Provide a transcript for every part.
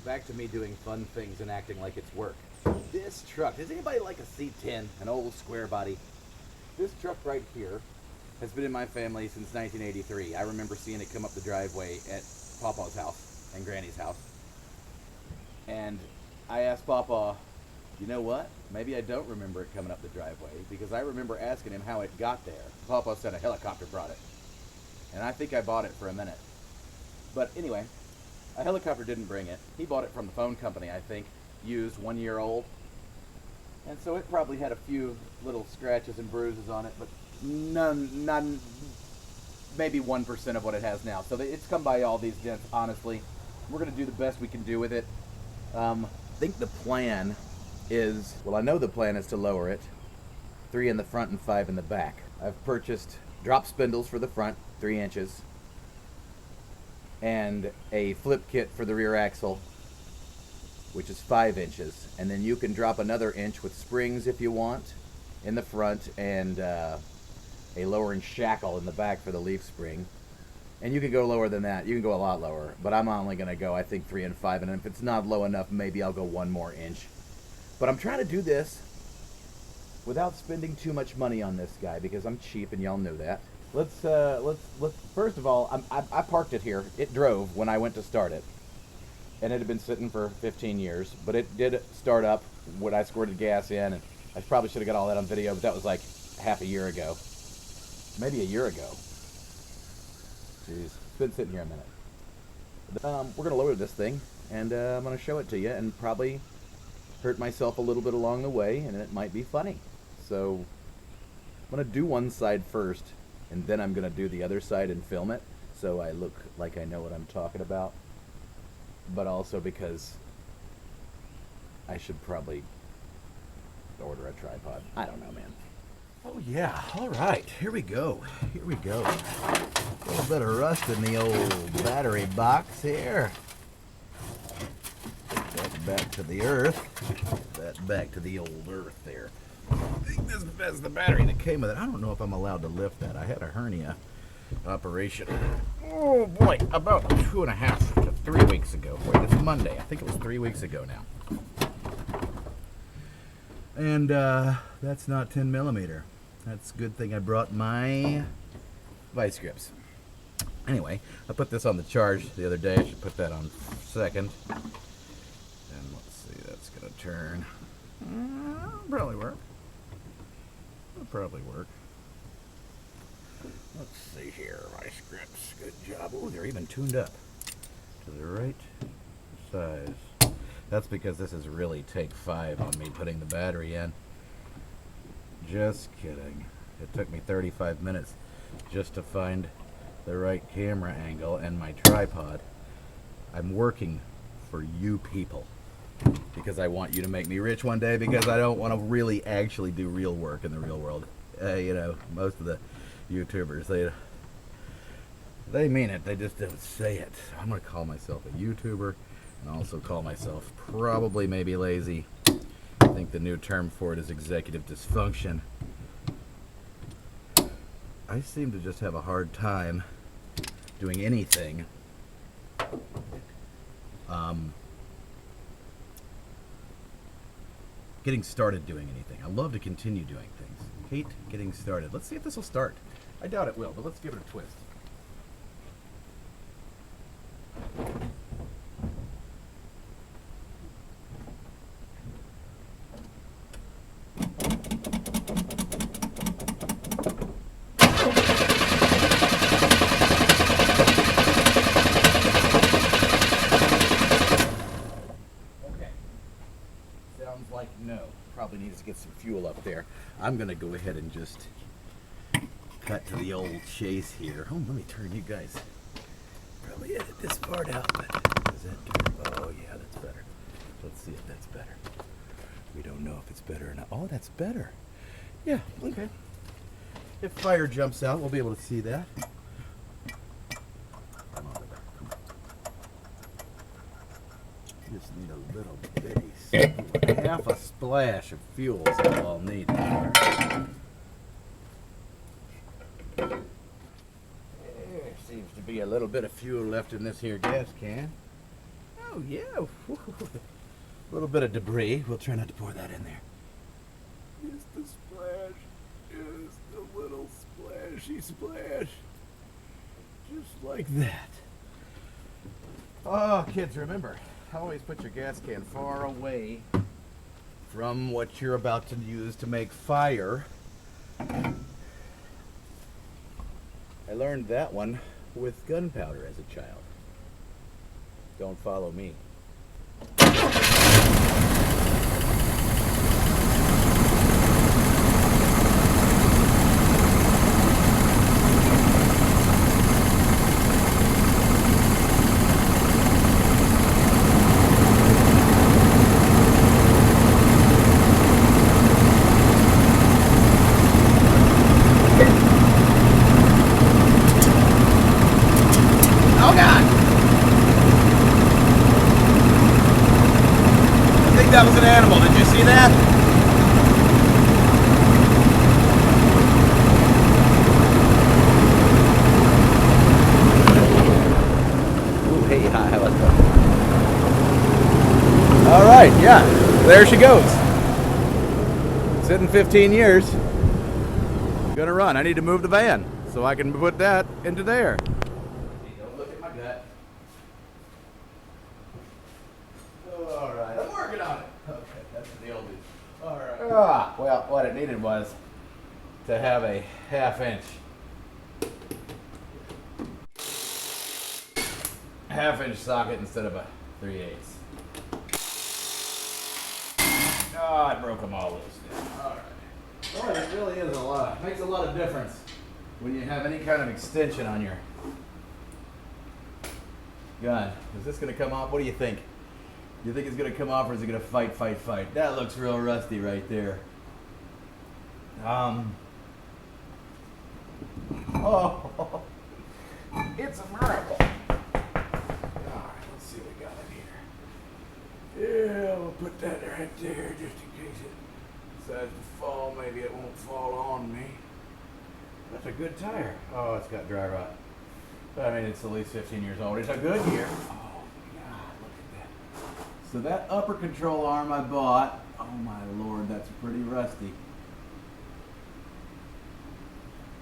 back to me doing fun things and acting like it's work. This truck, does anybody like a C10, an old square body? This truck right here has been in my family since 1983. I remember seeing it come up the driveway at Papa's house and Granny's house. And I asked Papa, you know what? Maybe I don't remember it coming up the driveway because I remember asking him how it got there. Papa said a helicopter brought it. And I think I bought it for a minute. But anyway, a helicopter didn't bring it. He bought it from the phone company, I think, used, 1 year old. And so it probably had a few little scratches and bruises on it, but none, maybe 1% of what it has now. So it's come by all these dents, honestly. We're going to do the best we can do with it. I think the plan is, well, I know the plan is to lower it, 3 in the front and 5 in the back. I've purchased drop spindles for the front, 3 inches, and a flip kit for the rear axle, which is 5 inches. And then you can drop another inch with springs if you want in the front, and a lowering shackle in the back for the leaf spring. And you can go lower than that. You can go a lot lower, but I'm only going to go, I think, 3 and 5, and if it's not low enough, maybe I'll go 1 more inch. But I'm trying to do this without spending too much money on this guy because I'm cheap, and y'all know that. Let's first of all, I parked it here. It drove when I went to start it, and it had been sitting for 15 years, but it did start up when I squirted gas in, and I probably should have got all that on video, but that was like half a year ago, maybe a year ago. Jeez, it's been sitting here a minute. We're gonna lower this thing, and I'm gonna show it to you, and probably hurt myself a little bit along the way, and it might be funny. So I'm gonna do one side first, and then I'm gonna do the other side and film it, so I look like I know what I'm talking about. But also because I should probably order a tripod. I don't know, man. Oh yeah, all right, here we go. Here we go. A little bit of rust in the old battery box here. Put that back to the earth. Put that back to the old earth there. I think this is the battery that came with it. I don't know if I'm allowed to lift that. I had a hernia operation. Oh boy, about 2.5 to 3 weeks ago. Wait, it's Monday. I think it was 3 weeks ago now. And that's not 10 millimeter. That's a good thing I brought my vice grips. Anyway, I put this on the charge the other day. I should put that on second. And let's see, that's gonna turn. Probably work. It'll probably work. Let's see here, vice grips. Good job. Oh, they're even tuned up to the right size. That's because this is really take 5 on me putting the battery in. Just kidding. It took me 35 minutes just to find the right camera angle and my tripod. I'm working for you people because I want you to make me rich one day, because I don't want to really actually do real work in the real world. You know, most of the YouTubers, they mean it, they just don't say it. I'm going to call myself a YouTuber and also call myself probably maybe lazy. I think the new term for it is executive dysfunction. I seem to just have a hard time doing anything getting started doing anything. I love to continue doing things. Hate getting started. Let's see if this will start. I doubt it will, but let's give it a twist. Like no, probably needs to get some fuel up there. I'm gonna go ahead and just cut to the old chase here. Oh, let me turn you guys. Probably edit this part out, but does that turn? Oh yeah, that's better. Let's see if that's better. We don't know if it's better or not. Oh, that's better. Yeah, okay. If fire jumps out, we'll be able to see that. Come on, just need a little bitty, half a splash of fuel is all I'll need. There seems to be a little bit of fuel left in this here gas can. Oh, yeah. A little bit of debris. We'll try not to pour that in there. Just the splash. Just a little splashy splash. Just like that. Oh, kids, remember, always put your gas can far away from what you're about to use to make fire. I learned that one with gunpowder as a child. Don't follow me. Oh God! I think that was an animal. Did you see that? Ooh, hey, hi, let's go. All right, yeah, there she goes. Sitting 15 years. Gonna run. I need to move the van so I can put that into there. Don't look at my gut. All right, I'm working on it. Okay, that's the old dude. All right. Well, what it needed was to have a half-inch socket instead of a 3/8. Oh, I broke them all loose. All right. Boy, it really is a lot. It makes a lot of difference when you have any kind of extension on your gun. Is this going to come off? What do you think? Do you think it's going to come off, or is it going to fight? That looks real rusty right there. Oh, it's a miracle. All right, let's see what we got in here. Yeah, we'll put that right there just in case it decides to fall. Maybe it won't fall on me. That's a good tire. Oh, it's got dry rot. I mean, it's at least 15 years old. It's a good year. Oh, God, look at that. So that upper control arm I bought, oh my Lord, that's pretty rusty.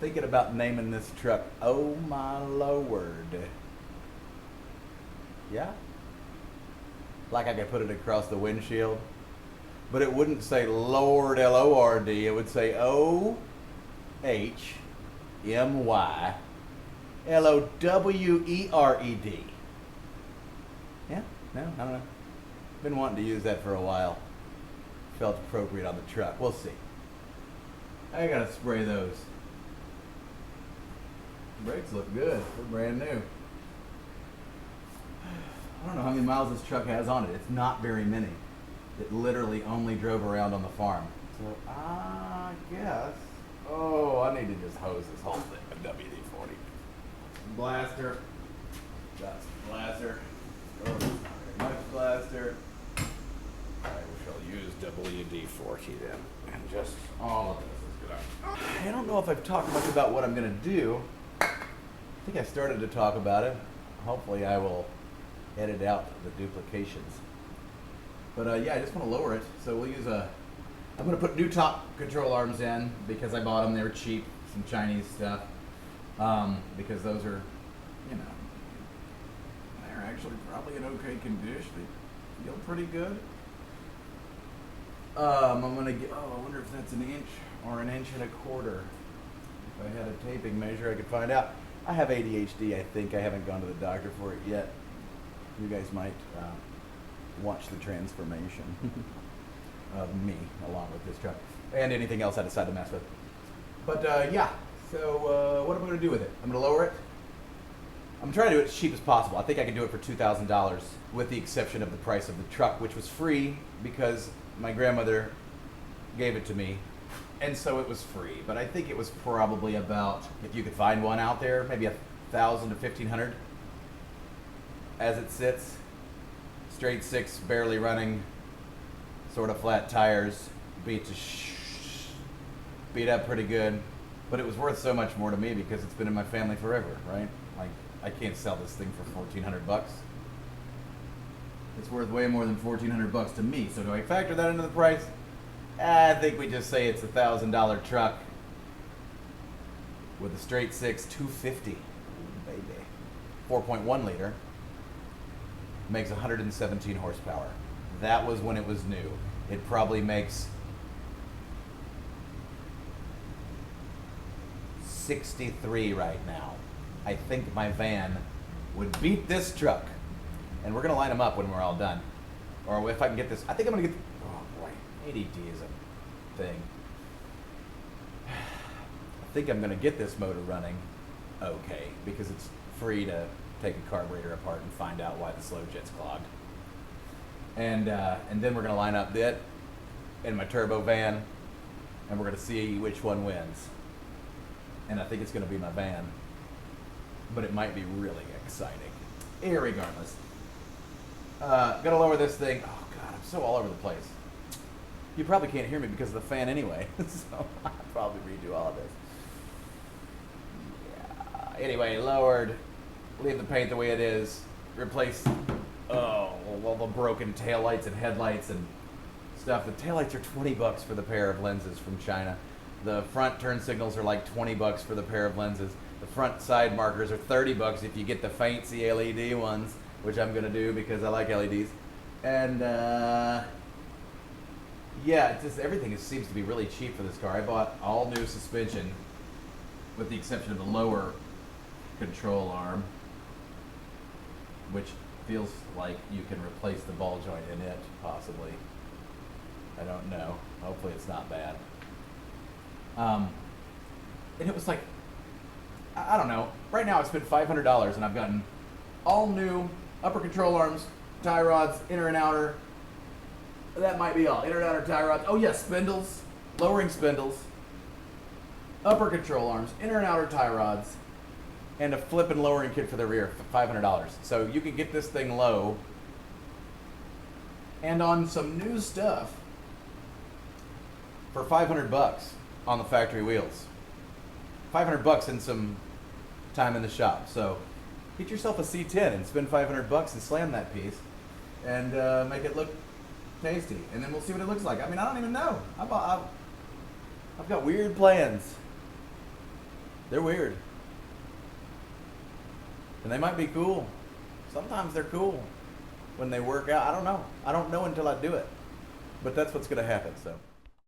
Thinking about naming this truck, oh my Lord. Yeah? Like I could put it across the windshield. But it wouldn't say Lord, L-O-R-D. It would say O-H-M-Y L-O-W-E-R-E-D. Yeah? No, I don't know. Been wanting to use that for a while. Felt appropriate on the truck. We'll see. I gotta spray those. Brakes look good. They're brand new. I don't know how many miles this truck has on it. It's not very many. It literally only drove around on the farm. So I guess. Oh, I need to just hose this whole thing with WD-40. Blaster. Got some blaster. Oh, not very much blaster. I shall use WD-40 then. And just all of this is good. I don't know if I've talked much about what I'm going to do. I think I started to talk about it. Hopefully I will edit out the duplications. But yeah, I just want to lower it. So we'll use I'm going to put new top control arms in because I bought them. They were cheap, some Chinese stuff. Because those are, you know, they're actually probably in okay condition. They feel pretty good. I'm going to get, I wonder if that's an inch or an inch and a quarter. If I had a taping measure, I could find out. I have ADHD, I think. I haven't gone to the doctor for it yet. You guys might watch the transformation of me along with this truck and anything else I decide to mess with. But yeah, so what am I going to do with it? I'm going to lower it. I'm trying to do it as cheap as possible. I think I can do it for $2,000 with the exception of the price of the truck, which was free because my grandmother gave it to me. And so it was free, but I think it was probably about, if you could find one out there, maybe $1,000 to $1,500 as it sits. Straight six, barely running, sort of flat tires, beat up pretty good. But it was worth so much more to me because it's been in my family forever, right? Like, I can't sell this thing for $1,400. it's worth way more than $1,400 to me. So do I factor that into the price? I think we just say it's $1,000 truck with a straight six 250, baby. 4.1 liter, makes 117 horsepower. That was when it was new. It probably makes 63 right now. I think my van would beat this truck. And we're gonna line them up when we're all done. Or if I can get this, I think I'm gonna get, oh boy, ADD is a thing. I think I'm gonna get this motor running okay, because it's free to take a carburetor apart and find out why the slow jet's clogged. And then we're gonna line up that in my turbo van, and we're gonna see which one wins. And I think it's gonna be my van, but it might be really exciting. Irregardless, gonna lower this thing. Oh God, I'm so all over the place. You probably can't hear me because of the fan anyway, so I'll probably redo all of this. Yeah. Anyway, lowered. Leave the paint the way it is. Replace all the broken taillights and headlights and stuff. The taillights are $20 for the pair of lenses from China. The front turn signals are like $20 for the pair of lenses. The front side markers are $30 if you get the fancy LED ones, which I'm gonna do because I like LEDs. And yeah, it's just everything seems to be really cheap for this car. I bought all new suspension, with the exception of the lower control arm, which feels like you can replace the ball joint in it, possibly. I don't know. Hopefully it's not bad. And it was like, I don't know. Right now I spent $500 and I've gotten all new upper control arms, tie rods, inner and outer. That might be all. Inner and outer tie rods. Oh yeah, spindles, lowering spindles, upper control arms, inner and outer tie rods, and a flip and lowering kit for the rear, $500. So you can get this thing low and on some new stuff for $500 on the factory wheels. $500 and some time in the shop. So get yourself a C10 and spend $500 and slam that piece and make it look tasty. And then we'll see what it looks like. I mean, I don't even know. I've got weird plans. They're weird. And they might be cool. Sometimes they're cool when they work out. I don't know. I don't know until I do it. But that's what's going to happen, so.